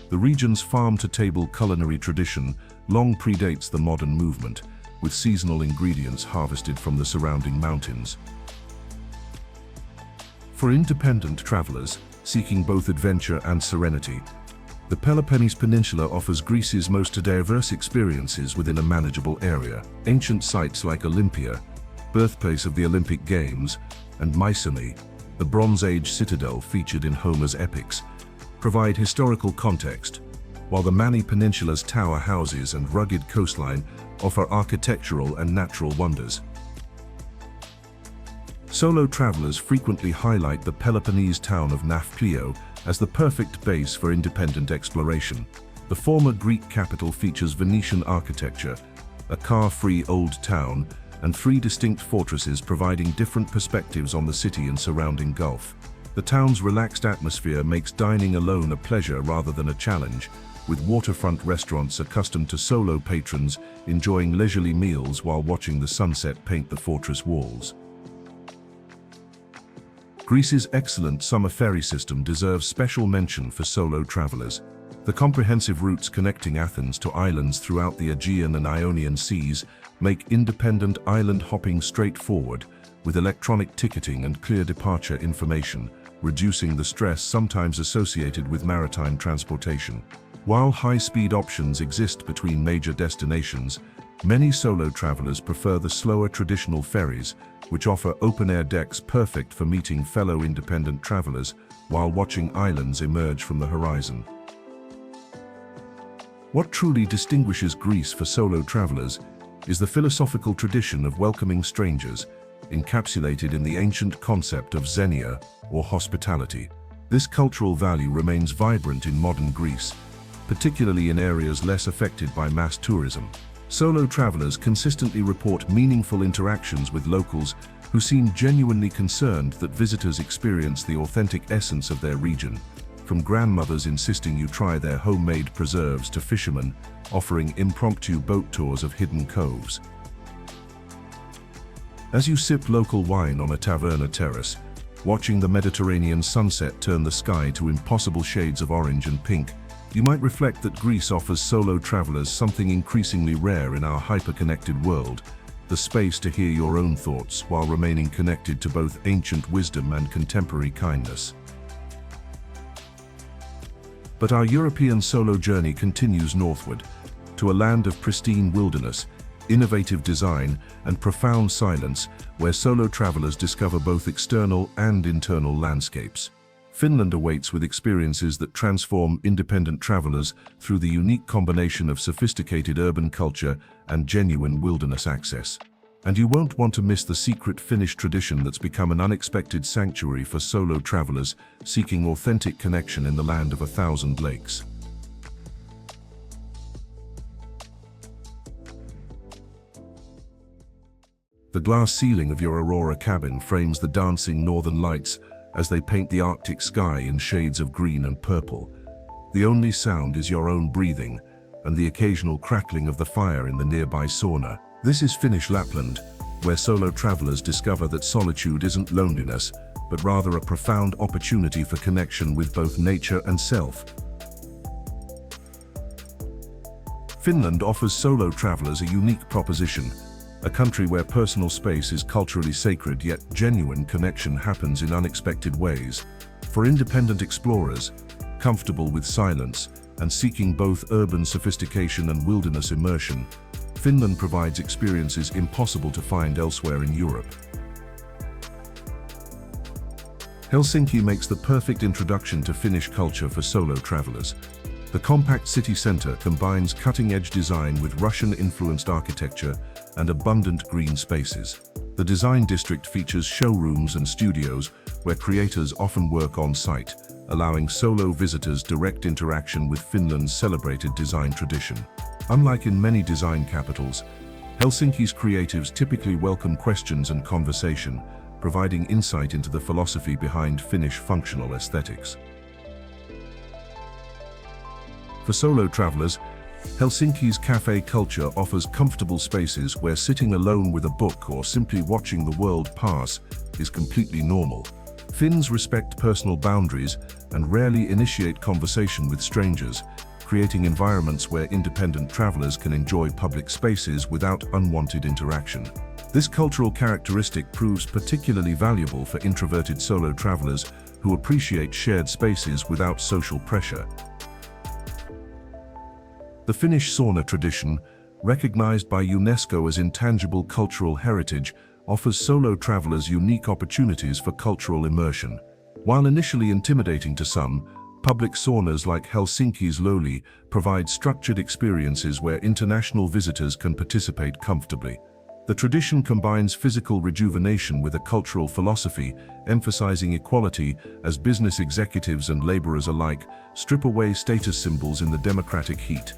S1: The region's farm-to-table culinary tradition long predates the modern movement, with seasonal ingredients harvested from the surrounding mountains. For independent travelers seeking both adventure and serenity, the Peloponnese Peninsula offers Greece's most diverse experiences within a manageable area. Ancient sites like Olympia, birthplace of the Olympic Games, and Mycenae, the Bronze Age citadel featured in Homer's epics, provide historical context, while the Mani Peninsula's tower houses and rugged coastline offer architectural and natural wonders. Solo travelers frequently highlight the Peloponnese town of Nafplio as the perfect base for independent exploration. The former Greek capital features Venetian architecture, a car-free old town, and three distinct fortresses providing different perspectives on the city and surrounding Gulf. The town's relaxed atmosphere makes dining alone a pleasure rather than a challenge, with waterfront restaurants accustomed to solo patrons enjoying leisurely meals while watching the sunset paint the fortress walls. Greece's excellent summer ferry system deserves special mention for solo travelers. The comprehensive routes connecting Athens to islands throughout the Aegean and Ionian Seas make independent island hopping straightforward, with electronic ticketing and clear departure information, reducing the stress sometimes associated with maritime transportation. While high-speed options exist between major destinations, many solo travelers prefer the slower traditional ferries, which offer open-air decks perfect for meeting fellow independent travelers while watching islands emerge from the horizon. What truly distinguishes Greece for solo travelers is the philosophical tradition of welcoming strangers, encapsulated in the ancient concept of xenia, or hospitality. This cultural value remains vibrant in modern Greece, particularly in areas less affected by mass tourism. Solo travelers consistently report meaningful interactions with locals who seem genuinely concerned that visitors experience the authentic essence of their region, from grandmothers insisting you try their homemade preserves to fishermen offering impromptu boat tours of hidden coves. As you sip local wine on a taverna terrace, watching the Mediterranean sunset turn the sky to impossible shades of orange and pink, you might reflect that Greece offers solo travelers something increasingly rare in our hyper-connected world: the space to hear your own thoughts while remaining connected to both ancient wisdom and contemporary kindness. But our European solo journey continues northward, to a land of pristine wilderness, innovative design, and profound silence, where solo travelers discover both external and internal landscapes. Finland awaits with experiences that transform independent travelers through the unique combination of sophisticated urban culture and genuine wilderness access. And you won't want to miss the secret Finnish tradition that's become an unexpected sanctuary for solo travelers seeking authentic connection in the land of 1,000 lakes. The glass ceiling of your Aurora cabin frames the dancing northern lights as they paint the Arctic sky in shades of green and purple. The only sound is your own breathing and the occasional crackling of the fire in the nearby sauna. This is Finnish Lapland, where solo travelers discover that solitude isn't loneliness, but rather a profound opportunity for connection with both nature and self. Finland offers solo travelers a unique proposition, a country where personal space is culturally sacred, yet genuine connection happens in unexpected ways. For independent explorers, comfortable with silence and seeking both urban sophistication and wilderness immersion, Finland provides experiences impossible to find elsewhere in Europe. Helsinki makes the perfect introduction to Finnish culture for solo travelers. The compact city center combines cutting-edge design with Russian-influenced architecture and abundant green spaces. The design district features showrooms and studios where creators often work on-site, allowing solo visitors direct interaction with Finland's celebrated design tradition. Unlike in many design capitals, Helsinki's creatives typically welcome questions and conversation, providing insight into the philosophy behind Finnish functional aesthetics. For solo travelers, Helsinki's cafe culture offers comfortable spaces where sitting alone with a book or simply watching the world pass is completely normal. Finns respect personal boundaries and rarely initiate conversation with strangers, creating environments where independent travelers can enjoy public spaces without unwanted interaction. This cultural characteristic proves particularly valuable for introverted solo travelers who appreciate shared spaces without social pressure. The Finnish sauna tradition, recognized by UNESCO as intangible cultural heritage, offers solo travelers unique opportunities for cultural immersion. While initially intimidating to some, public saunas like Helsinki's Loli provide structured experiences where international visitors can participate comfortably. The tradition combines physical rejuvenation with a cultural philosophy, emphasizing equality as business executives and laborers alike strip away status symbols in the democratic heat.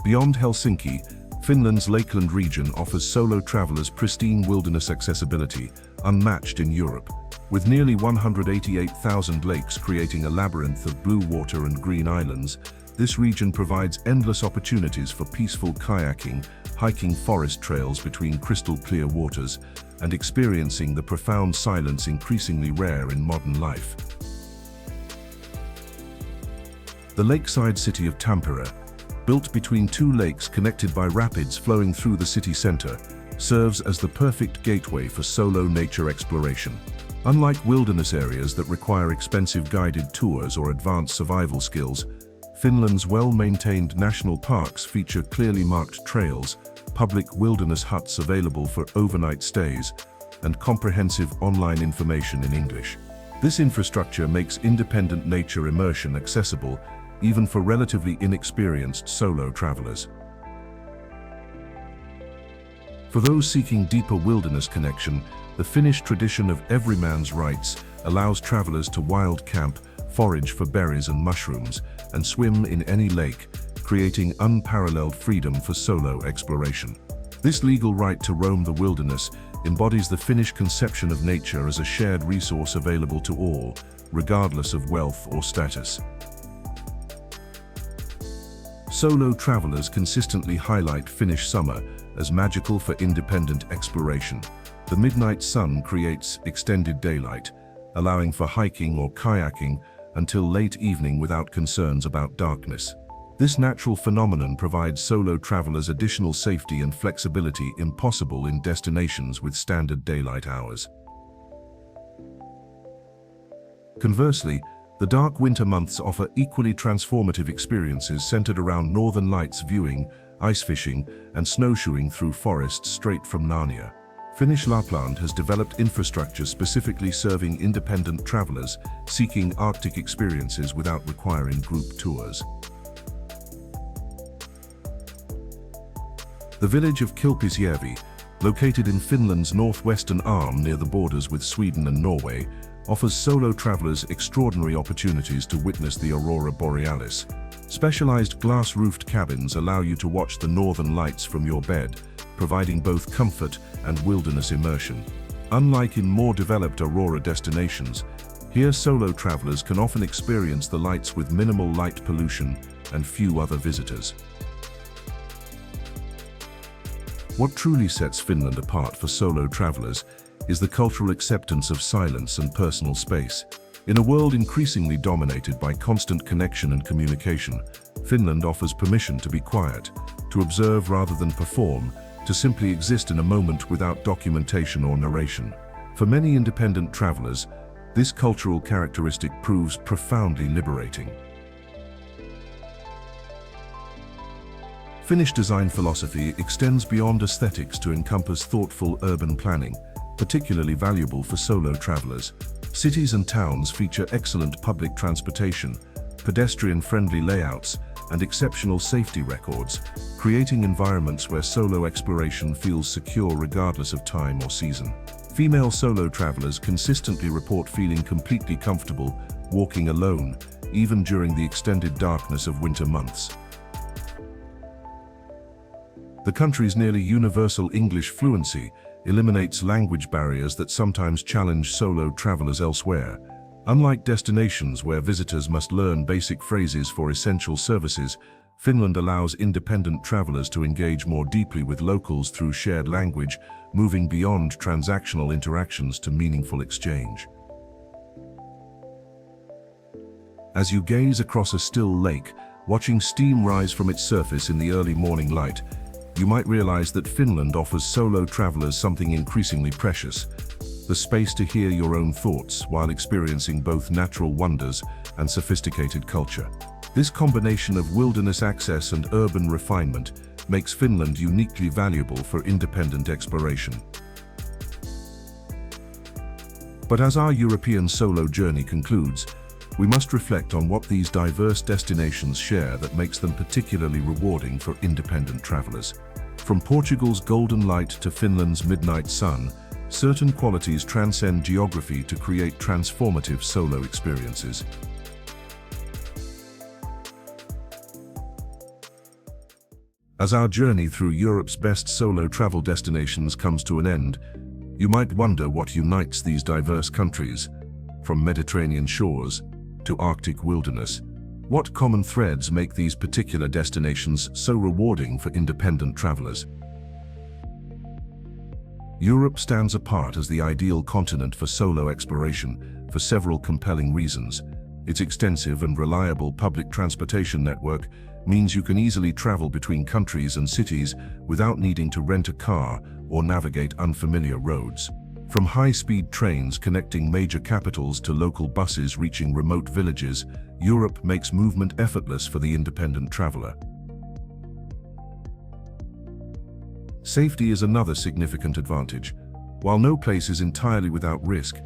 S1: Beyond Helsinki, Finland's Lakeland region offers solo travelers pristine wilderness accessibility, unmatched in Europe. With nearly 188,000 lakes creating a labyrinth of blue water and green islands, this region provides endless opportunities for peaceful kayaking, hiking forest trails between crystal-clear waters, and experiencing the profound silence increasingly rare in modern life. The lakeside city of Tampere, built between two lakes connected by rapids flowing through the city center, serves as the perfect gateway for solo nature exploration. Unlike wilderness areas that require expensive guided tours or advanced survival skills, Finland's well-maintained national parks feature clearly marked trails, public wilderness huts available for overnight stays, and comprehensive online information in English. This infrastructure makes independent nature immersion accessible even for relatively inexperienced solo travelers. For those seeking deeper wilderness connection, the Finnish tradition of everyman's rights allows travelers to wild camp, forage for berries and mushrooms, and swim in any lake, creating unparalleled freedom for solo exploration. This legal right to roam the wilderness embodies the Finnish conception of nature as a shared resource available to all, regardless of wealth or status. Solo travelers consistently highlight Finnish summer as magical for independent exploration. The midnight sun creates extended daylight, allowing for hiking or kayaking until late evening without concerns about darkness. This natural phenomenon provides solo travelers additional safety and flexibility impossible in destinations with standard daylight hours. Conversely, the dark winter months offer equally transformative experiences centered around northern lights viewing, ice fishing, and snowshoeing through forests straight from Narnia. Finnish Lapland has developed infrastructure specifically serving independent travelers seeking Arctic experiences without requiring group tours. The village of Kilpisjärvi, located in Finland's northwestern arm near the borders with Sweden and Norway, offers solo travelers extraordinary opportunities to witness the aurora borealis. Specialized glass-roofed cabins allow you to watch the northern lights from your bed, providing both comfort and wilderness immersion. Unlike in more developed aurora destinations, here solo travelers can often experience the lights with minimal light pollution and few other visitors. What truly sets Finland apart for solo travelers is the cultural acceptance of silence and personal space. In a world increasingly dominated by constant connection and communication, Finland offers permission to be quiet, to observe rather than perform, to simply exist in a moment without documentation or narration. For many independent travelers, this cultural characteristic proves profoundly liberating. Finnish design philosophy extends beyond aesthetics to encompass thoughtful urban planning, particularly valuable for solo travelers. Cities and towns feature excellent public transportation, pedestrian-friendly layouts, and exceptional safety records, creating environments where solo exploration feels secure regardless of time or season. Female solo travelers consistently report feeling completely comfortable walking alone, even during the extended darkness of winter months. The country's nearly universal English fluency eliminates language barriers that sometimes challenge solo travelers elsewhere. Unlike destinations where visitors must learn basic phrases for essential services, Finland allows independent travelers to engage more deeply with locals through shared language, moving beyond transactional interactions to meaningful exchange. As you gaze across a still lake, watching steam rise from its surface in the early morning light, you might realize that Finland offers solo travelers something increasingly precious: the space to hear your own thoughts while experiencing both natural wonders and sophisticated culture. This combination of wilderness access and urban refinement makes Finland uniquely valuable for independent exploration. But as our European solo journey concludes, we must reflect on what these diverse destinations share that makes them particularly rewarding for independent travelers. From Portugal's golden light to Finland's midnight sun, certain qualities transcend geography to create transformative solo experiences. As our journey through Europe's best solo travel destinations comes to an end, you might wonder what unites these diverse countries. From Mediterranean shores to Arctic wilderness, what common threads make these particular destinations so rewarding for independent travelers? Europe stands apart as the ideal continent for solo exploration for several compelling reasons. Its extensive and reliable public transportation network means you can easily travel between countries and cities without needing to rent a car or navigate unfamiliar roads. From high-speed trains connecting major capitals to local buses reaching remote villages, Europe makes movement effortless for the independent traveler. Safety is another significant advantage. While no place is entirely without risk,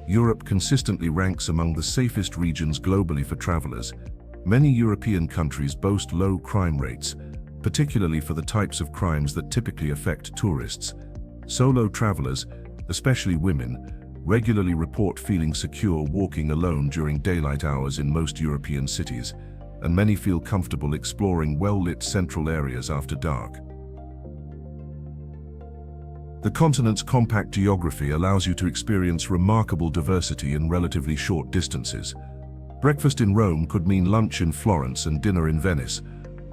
S1: Europe consistently ranks among the safest regions globally for travelers. Many European countries boast low crime rates, particularly for the types of crimes that typically affect tourists. Solo travelers, especially women, regularly report feeling secure walking alone during daylight hours in most European cities, and many feel comfortable exploring well-lit central areas after dark. The continent's compact geography allows you to experience remarkable diversity in relatively short distances. Breakfast in Rome could mean lunch in Florence and dinner in Venice,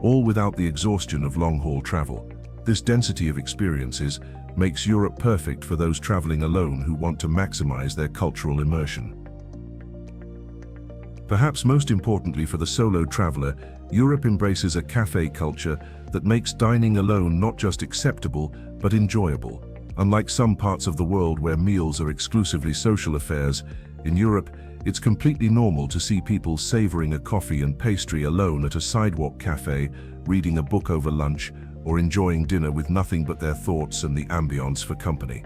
S1: all without the exhaustion of long-haul travel. This density of experiences makes Europe perfect for those traveling alone who want to maximize their cultural immersion. Perhaps most importantly for the solo traveler, Europe embraces a café culture that makes dining alone not just acceptable, but enjoyable. Unlike some parts of the world where meals are exclusively social affairs, in Europe, it's completely normal to see people savoring a coffee and pastry alone at a sidewalk cafe, reading a book over lunch, or enjoying dinner with nothing but their thoughts and the ambience for company.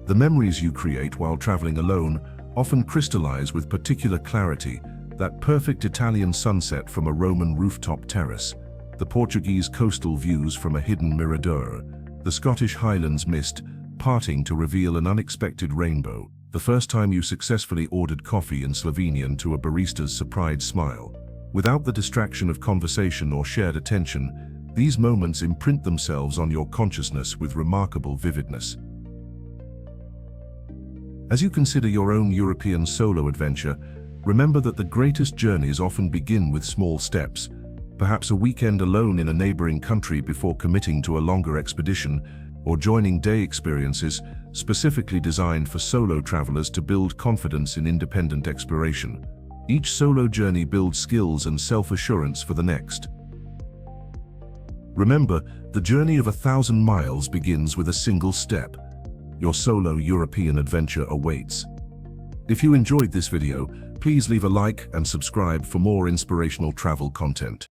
S1: The memories you create while traveling alone often crystallize with particular clarity: that perfect Italian sunset from a Roman rooftop terrace, the Portuguese coastal views from a hidden mirador, the Scottish Highlands mist parting to reveal an unexpected rainbow, the first time you successfully ordered coffee in Slovenia to a barista's surprised smile. Without the distraction of conversation or shared attention, these moments imprint themselves on your consciousness with remarkable vividness. As you consider your own European solo adventure, remember that the greatest journeys often begin with small steps. Perhaps a weekend alone in a neighboring country before committing to a longer expedition, or joining day experiences specifically designed for solo travelers to build confidence in independent exploration. Each solo journey builds skills and self-assurance for the next. Remember, the journey of 1,000 miles begins with a single step. Your solo European adventure awaits. If you enjoyed this video, please leave a like and subscribe for more inspirational travel content.